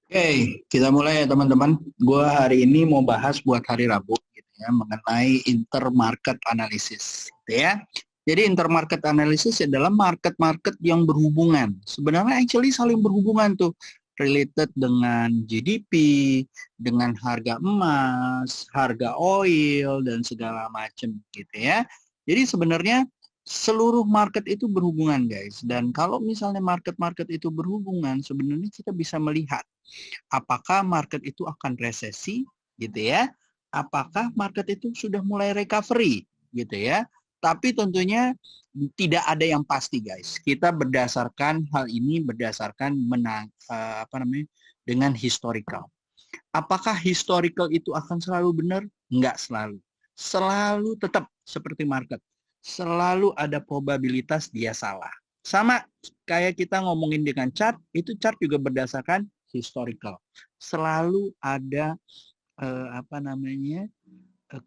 Oke, kita mulai ya teman-teman. Gue hari ini mau bahas buat hari Rabu gitu ya mengenai intermarket analysis, gitu ya. Jadi intermarket analysis adalah market-market yang berhubungan. Sebenarnya actually saling berhubungan tuh, related dengan GDP, dengan harga emas, harga oil dan segala macam gitu ya. Jadi sebenarnya seluruh market itu berhubungan guys. Dan kalau misalnya market-market itu berhubungan, sebenarnya kita bisa melihat apakah market itu akan resesi gitu ya, apakah market itu sudah mulai recovery gitu ya. Tapi tentunya tidak ada yang pasti guys. Kita berdasarkan hal ini berdasarkan dengan historical. Apakah historical itu akan selalu benar? Enggak selalu. Selalu tetap seperti market. Selalu ada probabilitas dia salah. Sama kayak kita ngomongin dengan chart, itu chart juga berdasarkan historical. Selalu ada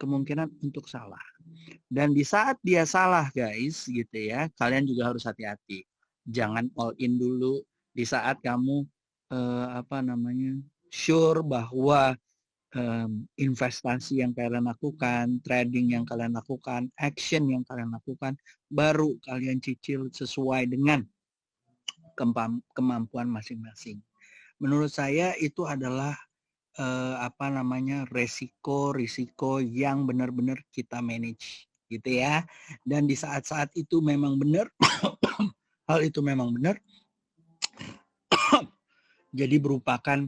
kemungkinan untuk salah. Dan di saat dia salah guys, gitu ya, kalian juga harus hati-hati. Jangan all in dulu di saat kamu sure bahwa investasi yang kalian lakukan, trading yang kalian lakukan, action yang kalian lakukan, baru kalian cicil sesuai dengan kemampuan masing-masing. Menurut saya itu adalah risiko yang benar-benar kita manage gitu ya. Dan di saat-saat itu memang benar hal itu memang benar jadi merupakan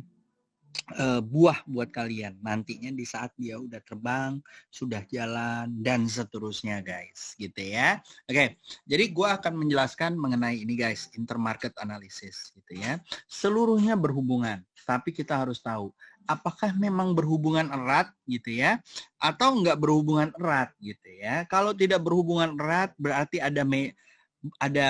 buah buat kalian nantinya di saat dia udah terbang, sudah jalan dan seterusnya guys, gitu ya. Oke, jadi gue akan menjelaskan mengenai ini guys, intermarket analysis gitu ya. Seluruhnya berhubungan, tapi kita harus tahu apakah memang berhubungan erat gitu ya, atau enggak berhubungan erat gitu ya. Kalau tidak berhubungan erat berarti ada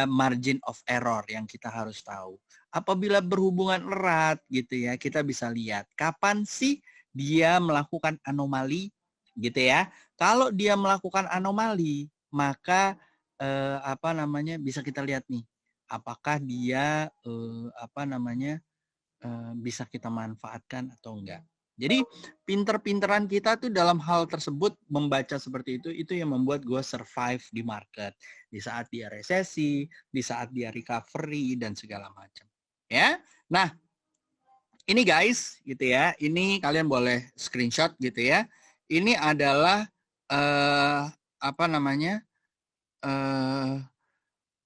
margin of error yang kita harus tahu. Apabila berhubungan erat gitu ya, kita bisa lihat kapan sih dia melakukan anomali gitu ya. Kalau dia melakukan anomali, maka bisa kita lihat nih, apakah dia bisa kita manfaatkan atau enggak. Jadi pinter-pinteran kita tuh dalam hal tersebut membaca seperti itu yang membuat gue survive di market di saat dia resesi, di saat dia recovery dan segala macam. Ya, nah ini guys gitu ya, ini kalian boleh screenshot gitu ya. Ini adalah eh, apa namanya eh,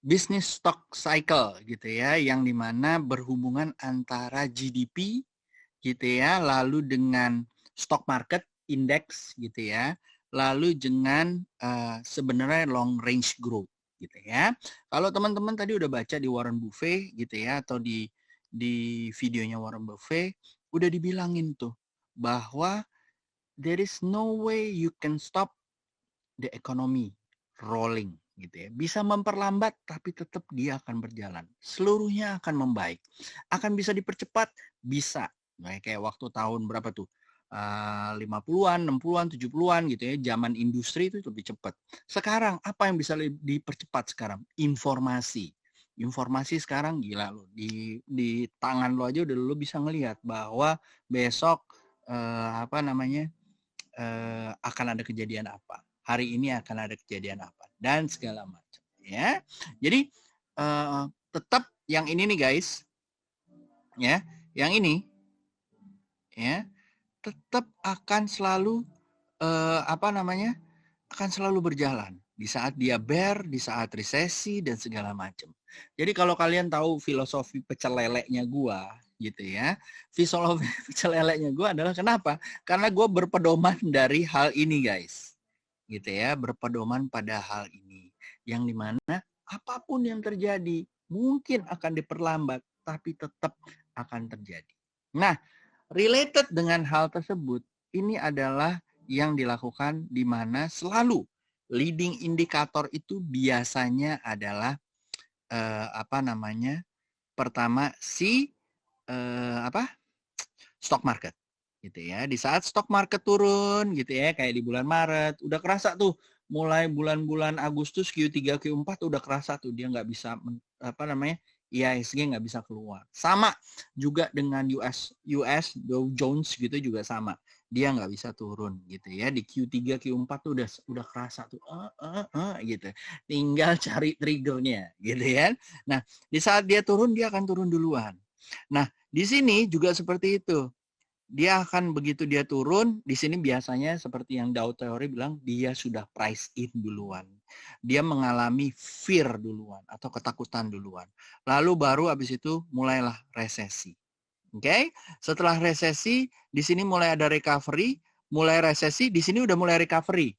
business stock cycle gitu ya, yang dimana berhubungan antara GDP gitu ya, lalu dengan stock market index gitu ya, lalu dengan sebenarnya long range growth gitu ya. Kalau teman-teman tadi udah baca di Warren Buffett gitu ya, atau di videonya Warren Buffett udah dibilangin tuh bahwa there is no way you can stop the economy rolling gitu ya. Bisa memperlambat tapi tetap dia akan berjalan. Seluruhnya akan membaik. Akan bisa dipercepat? Bisa. Nah, kayak waktu tahun berapa tuh? 50-an, 60-an, 70-an gitu ya. Zaman industri itu lebih cepat. Sekarang apa yang bisa dipercepat sekarang? Informasi. Informasi sekarang gila loh. Di tangan lo aja udah lo bisa ngelihat bahwa besok akan ada kejadian apa, hari ini akan ada kejadian apa dan segala macam ya. Jadi tetap yang ini nih guys ya, yang ini ya tetap akan selalu akan selalu berjalan di saat dia bear, di saat resesi dan segala macam. Jadi kalau kalian tahu filosofi pecel leleknya gua gitu ya, filosofi pecel leleknya gua adalah kenapa? Karena gua berpedoman dari hal ini guys, gitu ya, berpedoman pada hal ini yang dimana apapun yang terjadi mungkin akan diperlambat tapi tetap akan terjadi. Nah, related dengan hal tersebut, ini adalah yang dilakukan di mana selalu leading indikator itu biasanya adalah pertama si stock market gitu ya. Di saat stock market turun gitu ya, kayak di bulan Maret udah kerasa tuh, mulai bulan-bulan Agustus Q3 Q4 udah kerasa tuh dia nggak bisa IHSG nggak bisa keluar. Sama juga dengan US Dow Jones gitu juga sama. Dia nggak bisa turun gitu ya. Di Q3, Q4 tuh udah kerasa tuh gitu. Tinggal cari triggernya gitu ya. Nah, di saat dia turun, dia akan turun duluan. Nah, di sini juga seperti itu. Dia akan begitu dia turun, di sini biasanya seperti yang Dow Theory bilang, dia sudah price in duluan. Dia mengalami fear duluan atau ketakutan duluan. Lalu baru habis itu mulailah resesi. Oke, setelah resesi di sini mulai ada recovery, mulai resesi di sini udah mulai recovery.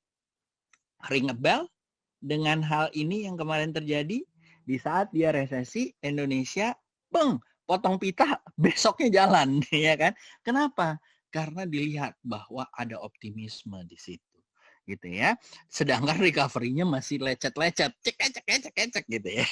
Ring a bell dengan hal ini yang kemarin terjadi di saat dia resesi Indonesia, potong pita besoknya jalan, ya kan? Kenapa? Karena dilihat bahwa ada optimisme di situ, gitu ya. Sedangkan recovery-nya masih lecet-lecet, cek gitu ya.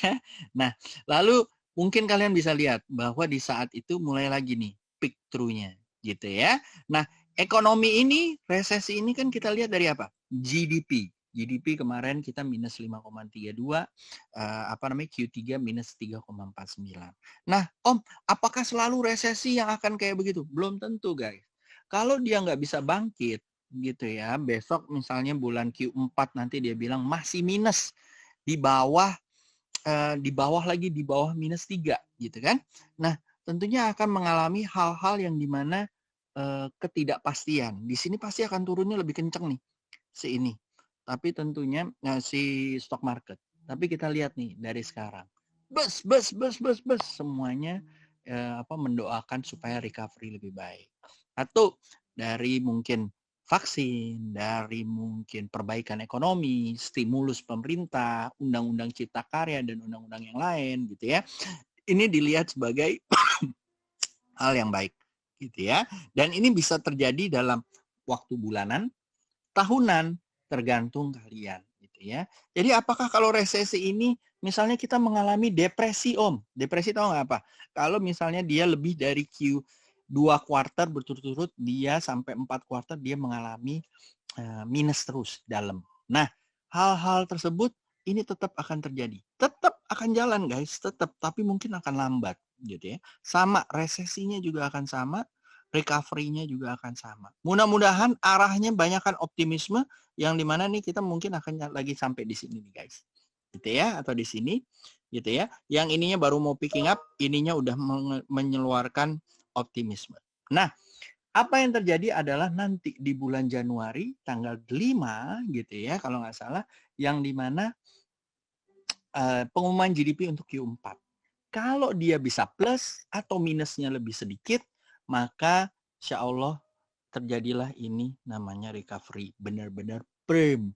Nah, lalu mungkin kalian bisa lihat bahwa di saat itu mulai lagi nih peak through-nya, gitu ya. Nah, ekonomi ini, resesi ini kan kita lihat dari apa? GDP. GDP kemarin kita minus 5,32, Q3 minus 3,49. Nah, Om, apakah selalu resesi yang akan kayak begitu? Belum tentu, guys. Kalau dia nggak bisa bangkit, gitu ya, besok misalnya bulan Q4 nanti dia bilang masih minus di bawah di bawah minus 3, gitu kan? Nah, tentunya akan mengalami hal-hal yang dimana ketidakpastian. Di sini pasti akan turunnya lebih kenceng nih, si ini. Tapi tentunya si stock market. Tapi kita lihat nih dari sekarang. Bus, semuanya mendoakan supaya recovery lebih baik. Atau dari mungkin vaksin, dari mungkin perbaikan ekonomi, stimulus pemerintah, undang-undang cipta karya dan undang-undang yang lain gitu ya. Ini dilihat sebagai hal yang baik gitu ya. Dan ini bisa terjadi dalam waktu bulanan, tahunan, tergantung kalian gitu ya. Jadi apakah kalau resesi ini misalnya kita mengalami depresi, Om? Depresi tahu nggak apa? Kalau misalnya dia lebih dari Q2 kuartal berturut-turut, dia sampai 4 kuartal dia mengalami minus terus dalam. Nah, hal-hal tersebut ini tetap akan terjadi. Tetap akan jalan, guys, tetap, tapi mungkin akan lambat gitu ya. Sama, resesinya juga akan sama, recovery-nya juga akan sama. Mudah-mudahan arahnya banyakkan optimisme yang dimana nih kita mungkin akan lagi sampai di sini nih, guys. Gitu ya, atau di sini gitu ya. Yang ininya baru mau picking up, ininya udah mengeluarkan optimisme. Nah, apa yang terjadi adalah nanti di bulan Januari tanggal 5 gitu ya kalau nggak salah, yang dimana pengumuman GDP untuk Q4. Kalau dia bisa plus atau minusnya lebih sedikit, maka insya Allah terjadilah ini namanya recovery. Benar-benar prem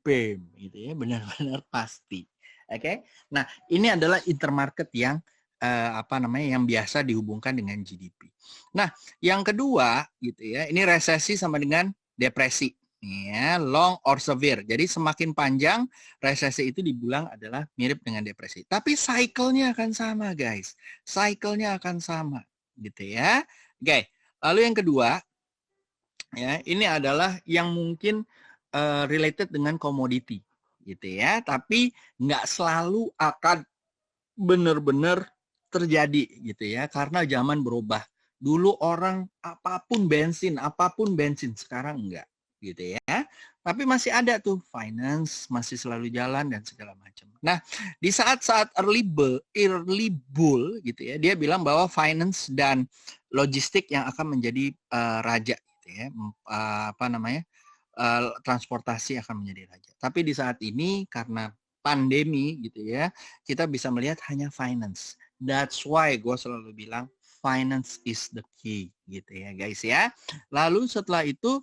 gitu ya, benar-benar pasti. Oke. Nah, ini adalah intermarket yang yang biasa dihubungkan dengan GDP. Nah, yang kedua gitu ya, ini resesi sama dengan depresi. Ya, long or severe. Jadi semakin panjang resesi itu dibilang adalah mirip dengan depresi. Tapi cycle-nya akan sama, guys. Cycle-nya akan sama, gitu ya. Oke. Lalu yang kedua, ya, ini adalah yang mungkin related dengan komoditi, gitu ya. Tapi nggak selalu akan benar-benar terjadi, gitu ya. Karena zaman berubah. Dulu orang apapun bensin, sekarang enggak, gitu ya. Tapi masih ada tuh finance, masih selalu jalan dan segala macam. Nah, di saat-saat early bull gitu ya, dia bilang bahwa finance dan logistik yang akan menjadi raja gitu ya. Transportasi akan menjadi raja. Tapi di saat ini karena pandemi gitu ya, kita bisa melihat hanya finance. That's why gue selalu bilang finance is the key gitu ya guys ya. Lalu setelah itu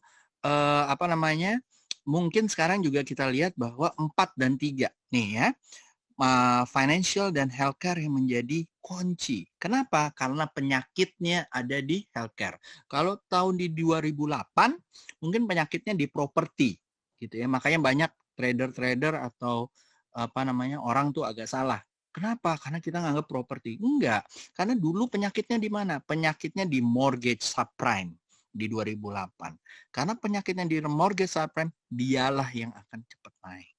mungkin sekarang juga kita lihat bahwa 4 dan 3 nih ya, financial dan healthcare yang menjadi kunci. Kenapa? Karena penyakitnya ada di healthcare. Kalau tahun di 2008 mungkin penyakitnya di properti gitu ya. Makanya banyak trader-trader atau orang tuh agak salah. Kenapa? Karena kita nganggap properti. Enggak. Karena dulu penyakitnya di mana? Penyakitnya di mortgage subprime di 2008. Karena penyakitnya di mortgage subprime, dialah yang akan cepat naik.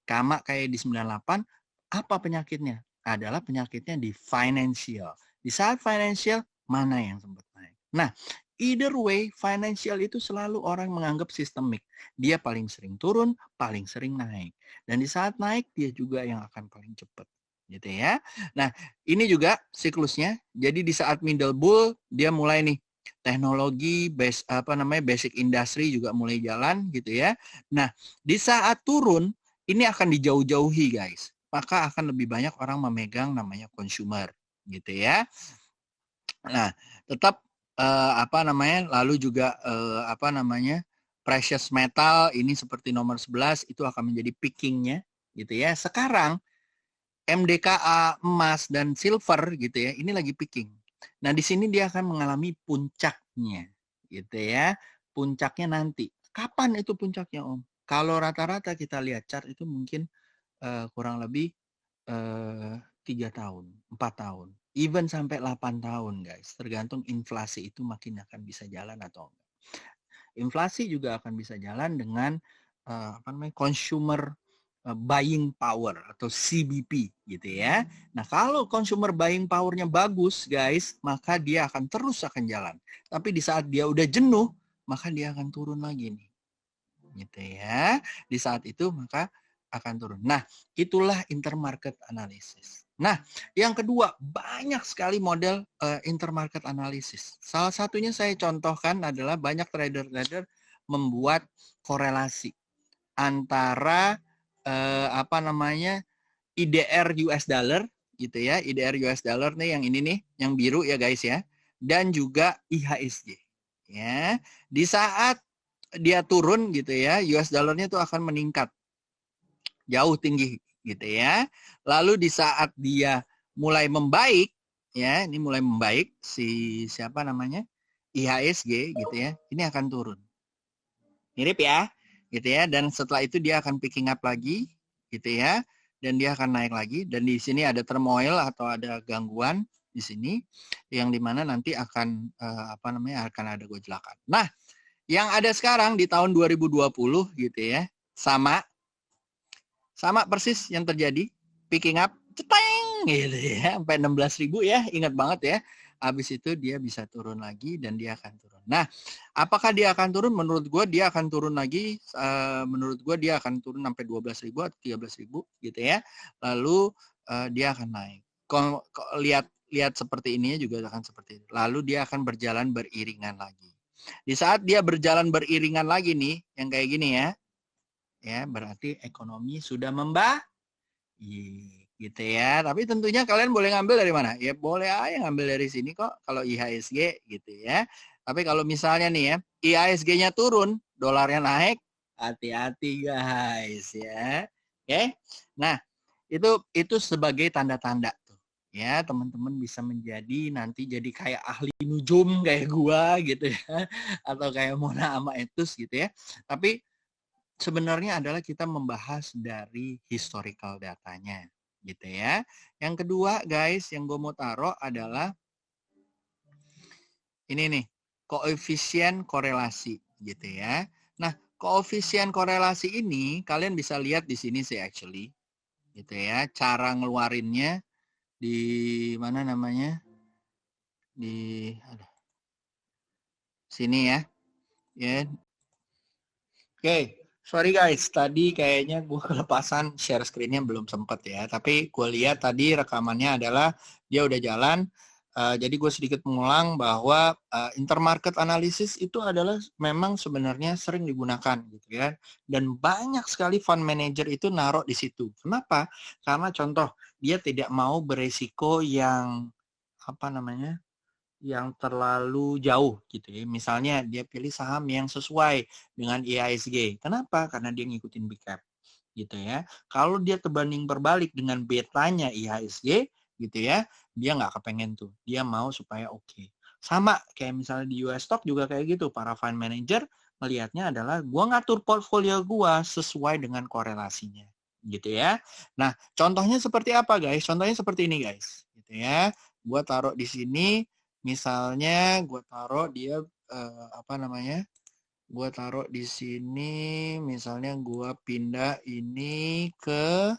Sama kayak di 98, apa penyakitnya? adalah penyakitnya di financial. Di saat financial, mana yang sempat naik. Nah, either way, financial itu selalu orang menganggap sistemik. Dia paling sering turun, paling sering naik. Dan di saat naik, dia juga yang akan paling cepat. Gitu ya. Nah, ini juga siklusnya. Jadi di saat middle bull, dia mulai nih teknologi basic industry juga mulai jalan gitu ya. Nah, di saat turun ini akan dijauh-jauhi guys. Maka akan lebih banyak orang memegang namanya consumer gitu ya. Nah, tetap lalu juga precious metal ini seperti nomor 11 itu akan menjadi pickingnya gitu ya. Sekarang MDKA emas dan silver gitu ya, ini lagi picking. Nah, di sini dia akan mengalami puncaknya gitu ya. Puncaknya nanti. Kapan itu puncaknya, Om? Kalau rata-rata kita lihat chart itu mungkin kurang lebih 3 tahun, 4 tahun, even sampai 8 tahun, guys. Tergantung inflasi itu makin akan bisa jalan atau enggak. Inflasi juga akan bisa jalan dengan consumer buying power atau CBP gitu ya. Nah, kalau consumer buying powernya bagus, guys, maka dia akan terus akan jalan. Tapi di saat dia udah jenuh, maka dia akan turun lagi nih. Gitu ya. Di saat itu maka akan turun. Nah, itulah intermarket analysis. Nah, yang kedua, banyak sekali model intermarket analysis. Salah satunya saya contohkan adalah banyak trader-trader membuat korelasi antara IDR US dollar gitu ya. IDR US dollar nih yang ini nih, yang biru ya guys ya. Dan juga IHSG. Ya. Di saat dia turun gitu ya, US dollarnya itu akan meningkat jauh tinggi gitu ya. Lalu di saat dia mulai membaik ya, ini mulai membaik siapa namanya? IHSG gitu ya. Ini akan turun. Mirip ya, gitu ya. Dan setelah itu dia akan picking up lagi gitu ya. Dan dia akan naik lagi dan di sini ada turmoil atau ada gangguan di sini yang dimana nanti akan akan ada gojlakan. Nah, yang ada sekarang di tahun 2020 gitu ya, sama persis yang terjadi, picking up, ceteng gitu ya, sampai 16.000 ya, ingat banget ya. Habis itu dia bisa turun lagi dan dia akan turun. Nah, apakah dia akan turun? Menurut gue dia akan turun lagi. Menurut gue dia akan turun sampai 12.000 atau 13.000 gitu ya. Lalu dia akan naik. Kalau lihat seperti ini juga akan seperti itu. Lalu dia akan berjalan beriringan lagi. Di saat dia berjalan beriringan lagi nih, yang kayak gini ya berarti ekonomi sudah membaik, gitu ya. Tapi tentunya kalian boleh ngambil dari mana? Ya boleh aja ngambil dari sini kok, kalau IHSG gitu ya. Tapi kalau misalnya nih ya, IHSG-nya turun, dolarnya naik, hati-hati guys ya. Oke. Nah, itu sebagai tanda-tanda ya teman-teman bisa menjadi nanti jadi kayak ahli nujum kayak gua gitu ya atau kayak Mona sama Etus gitu ya. Tapi sebenarnya adalah kita membahas dari historical datanya gitu ya. Yang kedua guys yang gue mau taruh adalah ini nih, koefisien korelasi gitu ya. Nah, koefisien korelasi ini kalian bisa lihat di sini sih actually gitu ya. Cara ngeluarinnya di mana namanya? Di sini ya. Ya. Oke, sorry guys, tadi kayaknya gue kelepasan share screen-nya belum sempet ya. Tapi gue lihat tadi rekamannya adalah dia udah jalan. Jadi gue sedikit mengulang bahwa intermarket analysis itu adalah memang sebenarnya sering digunakan gitu ya. Dan banyak sekali fund manager itu naruh di situ. Kenapa? Karena contoh dia tidak mau beresiko yang yang terlalu jauh gitu ya. Misalnya dia pilih saham yang sesuai dengan IHSG. Kenapa? Karena dia ngikutin big cap gitu ya. Kalau dia terbanding berbalik dengan betanya IHSG gitu ya, dia nggak kepengen tuh. Dia mau supaya oke. Sama kayak misalnya di US stock juga kayak gitu. Para fund manager melihatnya adalah gua ngatur portfolio gua sesuai dengan korelasinya gitu ya. Nah, contohnya seperti apa guys? Contohnya seperti ini guys. Gitu ya. Gua taruh di sini misalnya gue taruh dia gue taruh di sini misalnya gue pindah ini ke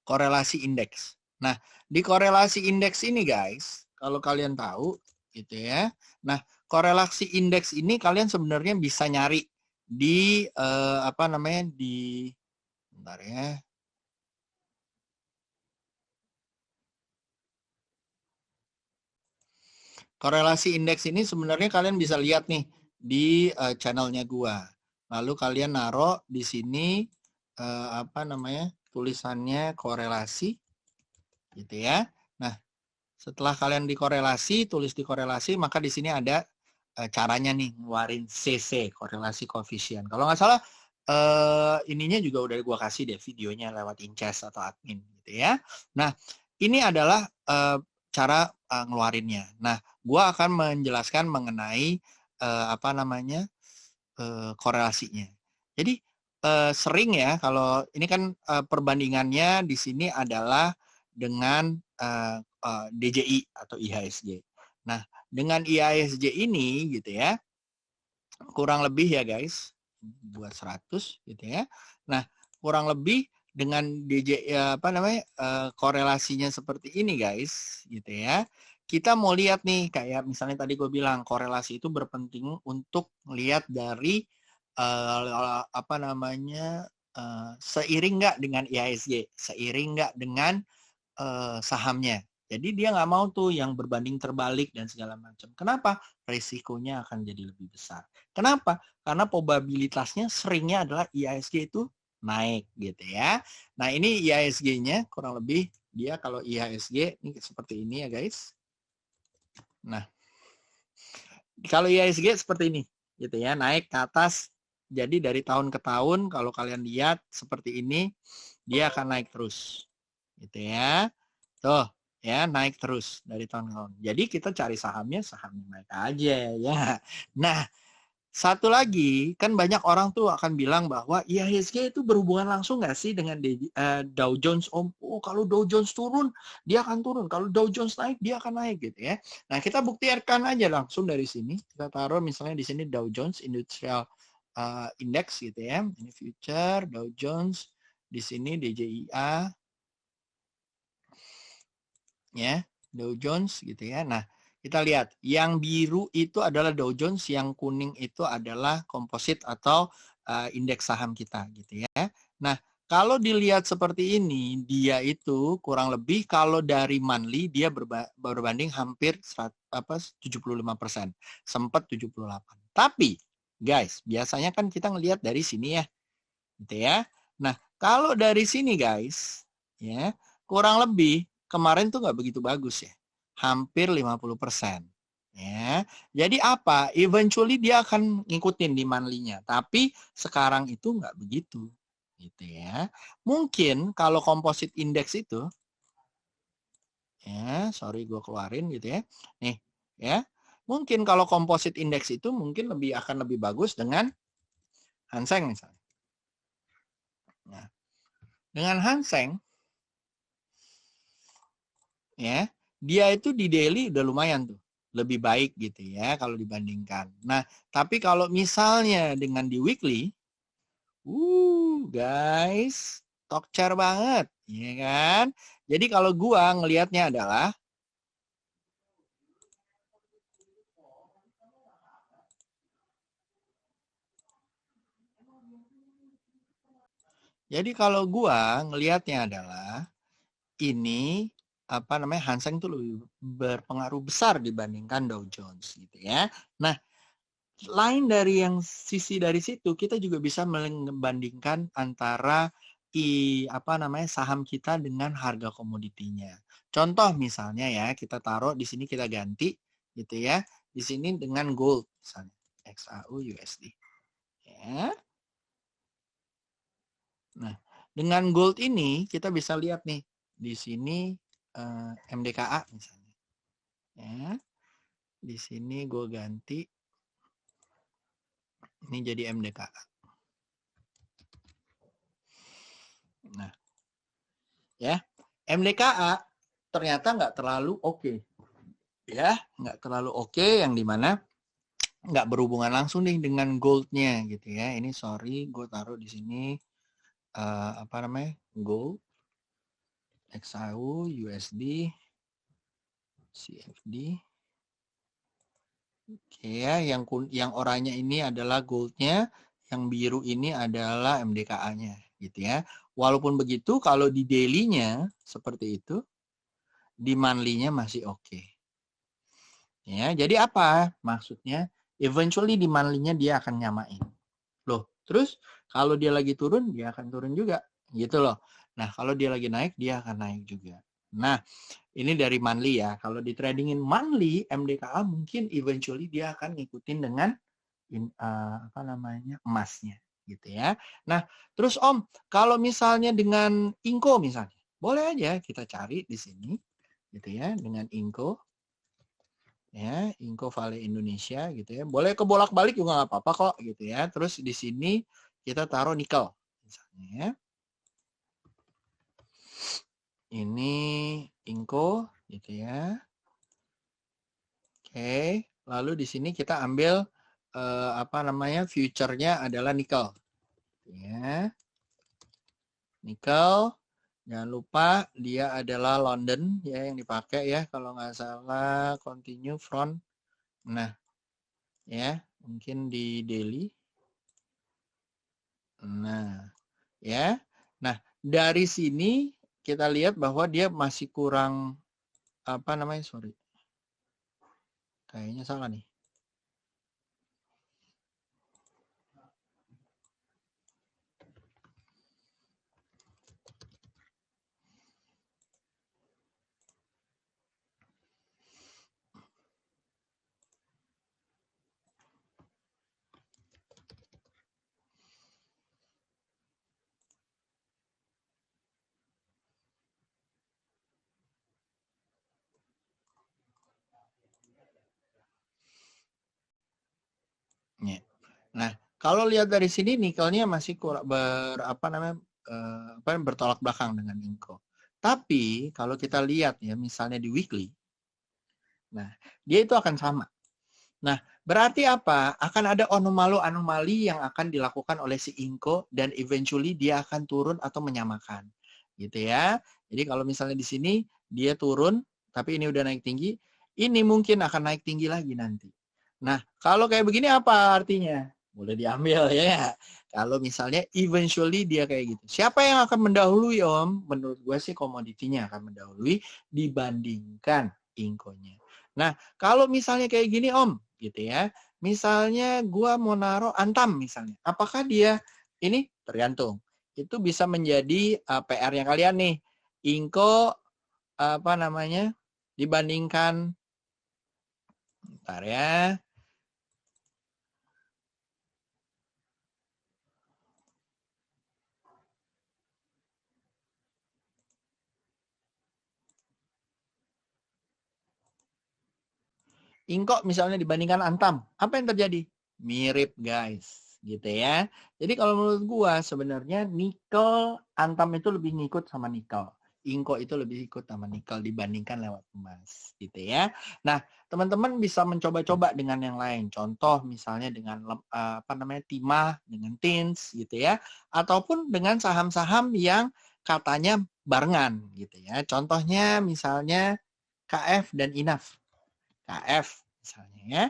korelasi indeks. Nah, di korelasi indeks ini guys, kalau kalian tahu gitu ya. Nah, korelasi indeks ini kalian sebenarnya bisa nyari di apa namanya di bentar ya. Korelasi indeks ini sebenarnya kalian bisa lihat nih di channelnya gua. Lalu kalian naruh di sini apa namanya tulisannya korelasi, gitu ya. Nah, setelah kalian dikorelasi, tulis dikorelasi, maka di sini ada caranya nih ngeluarin CC, korelasi koefisien. Kalau nggak salah ininya juga udah gua kasih deh videonya lewat Inces atau admin, gitu ya. Nah, ini adalah cara ngeluarinnya. Nah, gua akan menjelaskan mengenai apa namanya korelasinya. Jadi sering ya kalau ini kan perbandingannya di sini adalah dengan DJI atau IHSG. Nah, dengan IHSG ini gitu ya, kurang lebih ya guys, buat 100 gitu ya. Nah, kurang lebih dengan DJ apa namanya korelasinya seperti ini guys, gitu ya. Kita mau lihat nih kayak misalnya tadi gue bilang korelasi itu berpenting untuk lihat dari apa namanya seiring nggak dengan IHSG, seiring nggak dengan sahamnya. Jadi dia nggak mau tuh yang berbanding terbalik dan segala macam. Kenapa? Risikonya akan jadi lebih besar. Kenapa? Karena probabilitasnya seringnya adalah IHSG itu naik gitu ya. Nah ini IHSG-nya kurang lebih dia kalau IHSG ini seperti ini ya guys. Nah kalau IHSG seperti ini gitu ya, naik ke atas. Jadi dari tahun ke tahun kalau kalian lihat seperti ini dia akan naik terus gitu ya. Tuh, ya naik terus dari tahun ke tahun. Jadi kita cari sahamnya naik aja ya. Nah, satu lagi kan banyak orang tuh akan bilang bahwa IHSG itu berhubungan langsung nggak sih dengan Dow Jones Om? Oh, kalau Dow Jones turun dia akan turun. Kalau Dow Jones naik dia akan naik gitu ya. Nah, kita buktikan aja langsung dari sini. Kita taruh misalnya di sini Dow Jones Industrial Index gitu ya. Ini future Dow Jones, di sini DJIA ya, Dow Jones gitu ya. Nah, kita lihat yang biru itu adalah Dow Jones, yang kuning itu adalah komposit atau indeks saham kita gitu ya. Nah, kalau dilihat seperti ini, dia itu kurang lebih kalau dari monthly dia berbanding hampir 75%, sempat 78. Tapi guys, biasanya kan kita ngelihat dari sini ya. Gitu ya. Nah, kalau dari sini guys, ya, kurang lebih kemarin tuh nggak begitu bagus ya. Hampir 50%. Ya. Jadi apa? Eventually dia akan ngikutin di monthly-nya. Tapi sekarang itu nggak begitu. Gitu ya. Mungkin kalau composite index itu, ya, sorry gue keluarin gitu ya. Nih, ya. Mungkin kalau composite index itu mungkin akan lebih bagus dengan Hang Seng misalnya. Nah, dengan Hang Seng, ya dia itu di daily udah lumayan tuh lebih baik gitu ya kalau dibandingkan. Nah tapi kalau misalnya dengan di weekly, guys tokcer banget ya kan. Jadi kalau gua ngelihatnya adalah ini apa namanya Hang Seng tuh lebih berpengaruh besar dibandingkan Dow Jones gitu ya. Nah lain dari yang sisi dari situ kita juga bisa membandingkan antara apa namanya saham kita dengan harga komoditinya. Contoh misalnya ya kita taruh di sini kita ganti gitu ya di sini dengan gold misalnya XAU USD ya. Nah dengan gold ini kita bisa lihat nih di sini MDKA misalnya ya. Di sini gue ganti ini jadi MDKA. Nah, ya MDKA ternyata nggak terlalu oke, ya nggak terlalu oke, yang dimana nggak berhubungan langsung nih dengan goldnya gitu ya. Ini sorry, gue taruh di sini apa namanya gold. XAU, USD, CFD. Oke ya, yang oranye ini adalah goldnya, yang biru ini adalah MDKA-nya, gitu ya. Walaupun begitu, kalau di daily-nya seperti itu, di monthly-nya masih oke. Ya, jadi apa maksudnya? Eventually di monthly-nya dia akan nyamain. Loh, terus kalau dia lagi turun, dia akan turun juga, gitu loh. Nah, kalau dia lagi naik, dia akan naik juga. Nah, ini dari monthly ya. Kalau di tradingin monthly, MDKA mungkin eventually dia akan ngikutin dengan apa namanya, emasnya, gitu ya. Nah, terus Om, kalau misalnya dengan Inco misalnya, boleh aja kita cari di sini, gitu ya, dengan Inco, ya, Inco Vale Indonesia, gitu ya. Boleh kebolak-balik juga nggak apa-apa kok, gitu ya. Terus di sini kita taruh nikel, misalnya ya. Ini Inco, gitu ya. Oke, lalu di sini kita ambil apa namanya, future-nya adalah nikel. Ya. Nikel, jangan lupa dia adalah London ya yang dipakai ya, kalau nggak salah continue front. Nah, ya, mungkin di daily. Nah, ya. Nah, dari sini kita lihat bahwa dia masih kurang apa namanya, sorry. Kayaknya salah nih. Ya. Nah, kalau lihat dari sini nikelnya masih kurang bertolak belakang dengan Inco. Tapi kalau kita lihat ya misalnya di weekly, nah dia itu akan sama. Nah, berarti apa? Akan ada anomali yang akan dilakukan oleh si Inco dan eventually dia akan turun atau menyamakan. Gitu ya. Jadi kalau misalnya di sini dia turun, tapi ini udah naik tinggi, ini mungkin akan naik tinggi lagi nanti. Nah, kalau kayak begini apa artinya? Boleh diambil ya. Kalau misalnya eventually dia kayak gitu. Siapa yang akan mendahului Om? Menurut gue sih komoditinya akan mendahului dibandingkan Inco-nya. Nah, kalau misalnya kayak gini Om, gitu ya. Misalnya gua mau naruh Antam misalnya. Apakah dia ini tergantung. Itu bisa menjadi PR-nya kalian nih. Inco apa namanya? Dibandingkan bentar ya. Inco misalnya dibandingkan Antam, apa yang terjadi? Mirip guys, gitu ya. Jadi kalau menurut gua sebenarnya nikel Antam itu lebih ngikut sama nikel. Inco itu lebih ikut sama nikel dibandingkan lewat emas, gitu ya. Nah, teman-teman bisa mencoba-coba dengan yang lain. Contoh misalnya dengan apa namanya timah, dengan tins, gitu ya. Ataupun dengan saham-saham yang katanya barengan, gitu ya. Contohnya misalnya KF dan INAF. KF misalnya ya.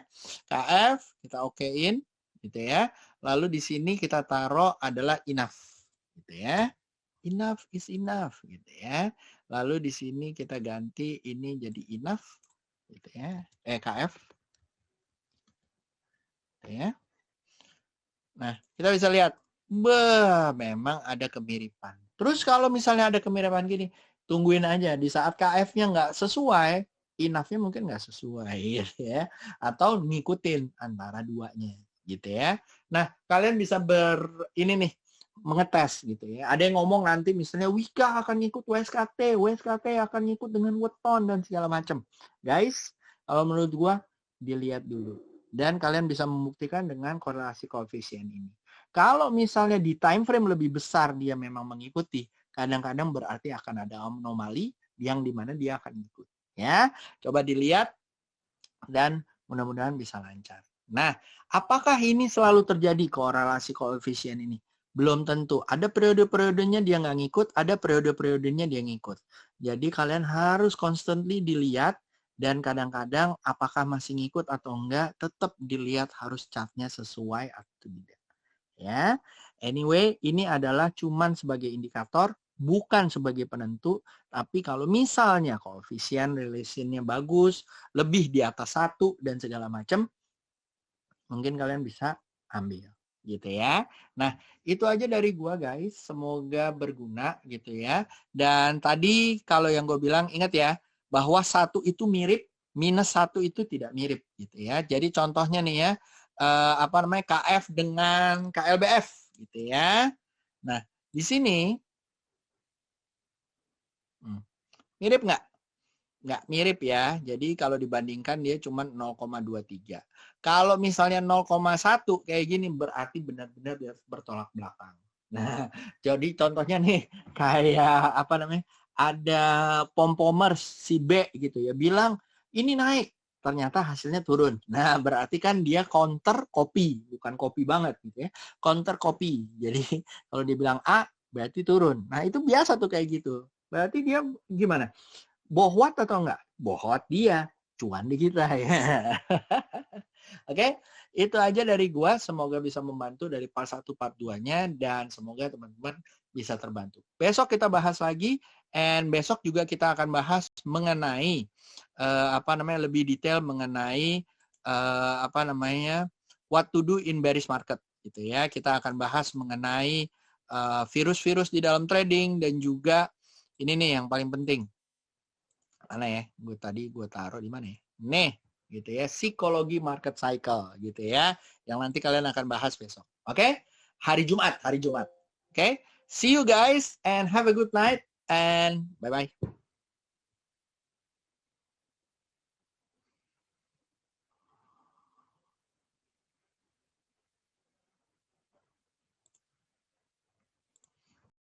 KF kita okein gitu ya. Lalu di sini kita taruh adalah enough gitu ya. Enough is enough gitu ya. Lalu di sini kita ganti ini jadi enough gitu ya. KF gitu ya. Nah, kita bisa lihat memang ada kemiripan. Terus kalau misalnya ada kemiripan gini, tungguin aja di saat KF-nya nggak sesuai, enough-nya mungkin nggak sesuai gitu ya, atau ngikutin antara duanya gitu ya. Nah, kalian bisa ini nih mengetes gitu ya. Ada yang ngomong nanti misalnya Wika akan ngikut WSKT, WSKT akan ngikut dengan weton dan segala macam. Guys, kalau menurut gua dilihat dulu. Dan kalian bisa membuktikan dengan korelasi koefisien ini. Kalau misalnya di time frame lebih besar dia memang mengikuti, kadang-kadang berarti akan ada anomali yang dimana dia akan ikut. Ya, coba dilihat dan mudah-mudahan bisa lancar. Nah, apakah ini selalu terjadi korelasi koefisien ini? Belum tentu. Ada periode-periodenya dia nggak ngikut, ada periode-periodenya dia ngikut. Jadi kalian harus constantly dilihat dan kadang-kadang apakah masih ngikut atau enggak, tetap dilihat harus chartnya sesuai atau tidak. Ya, anyway, ini adalah cuman sebagai indikator, bukan sebagai penentu. Tapi kalau misalnya koefisien relationnya bagus, lebih di atas 1 dan segala macam, mungkin kalian bisa ambil gitu ya. Nah, itu aja dari gua guys. Semoga berguna gitu ya. Dan tadi kalau yang gue bilang ingat ya, bahwa 1 itu mirip, minus 1 itu tidak mirip gitu ya. Jadi contohnya nih ya, KF dengan KLBF gitu ya. Nah, di sini mirip nggak? Nggak mirip ya. Jadi kalau dibandingkan dia cuma 0,23. Kalau misalnya 0,1 kayak gini berarti benar-benar dia bertolak belakang. Nah, jadi contohnya nih kayak ada pompomers si B gitu ya bilang ini naik, ternyata hasilnya turun. Nah, berarti kan dia counter copy, bukan copy banget gitu ya. Counter copy. Jadi kalau dia bilang A berarti turun. Nah, itu biasa tuh kayak gitu. Berarti dia gimana? Bohwat atau enggak? Bohwat dia, cuan di kita ya. Oke, itu aja dari gua. Semoga bisa membantu dari part 1, part 2-nya dan semoga teman-teman bisa terbantu. Besok kita bahas lagi and besok juga kita akan bahas mengenai lebih detail mengenai what to do in bearish market gitu ya. Kita akan bahas mengenai virus-virus di dalam trading dan juga ini nih yang paling penting. Mana ya? Gue taruh di mana ya? Nih, gitu ya. Psikologi market cycle gitu ya. Yang nanti kalian akan bahas besok. Oke? Hari Jumat. Oke? See you guys and have a good night and bye-bye.